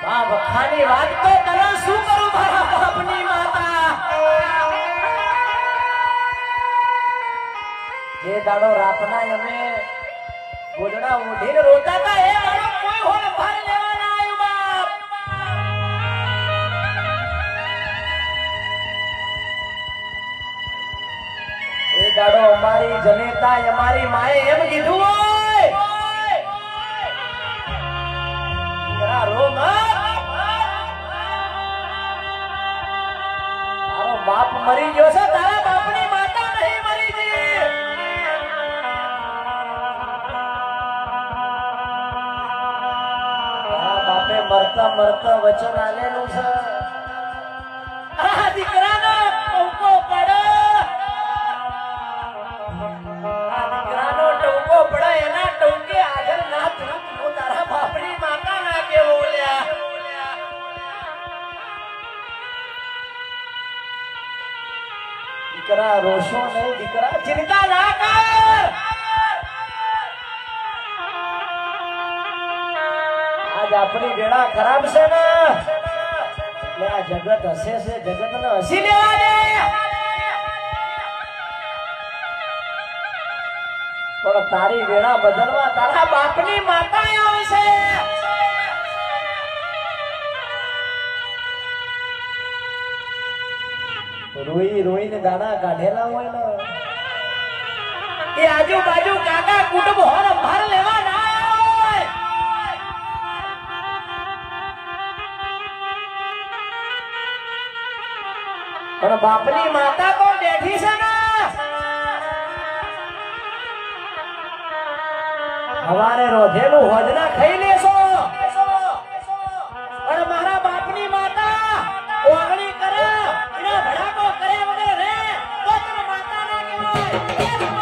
આ વખાની વાત તો તને શું કરું મારા બાપની માતા જે દાડો રાતના અમે ગોદડા ઉઠીને રોતા હતા એ દાડો કોઈ હોલ ભાર લેવા ના આવ્યું બાપ એ દાડો અમારી જનેતા અમારી માએ એમ કીધું હોય રો તારો બાપ મરી ગયો છે તારા બાપની માતા નહીં મરી ગઈ તારા બાપે મરતા મરતા વચન આલેલું છે આ દીકરાનો ટોકો પડે આ દીકરાનો ટોકો પડે એના ટોકે આગળ ના થયું હું તારા બાપની માતા ના કેવો લ્યા દીકરા રોશો નહીં દીકરા ચિંતા ના કર આજ આપણી વેળા ખરાબ છે ને એટલે આ જગત હસે છે જગત ને હસી લેવા દે પણ તારી વેળા બદલવા તારા બાપની માતા આવશે રોઈ રોઈને દાણા કાઢેલા હોય ને એ આજુબાજુ કાકા કુટુંબ હોર ભાર લેવા ના હોય પણ બાપની માતા તો બેઠી છે ને હવારે રોધેલું હોજના ખાઈ લેશો પણ મારા બાપની માતા ઓગણી કરે એના ભડાકો કરે વગર રે તો તને માતા ના કહેવાય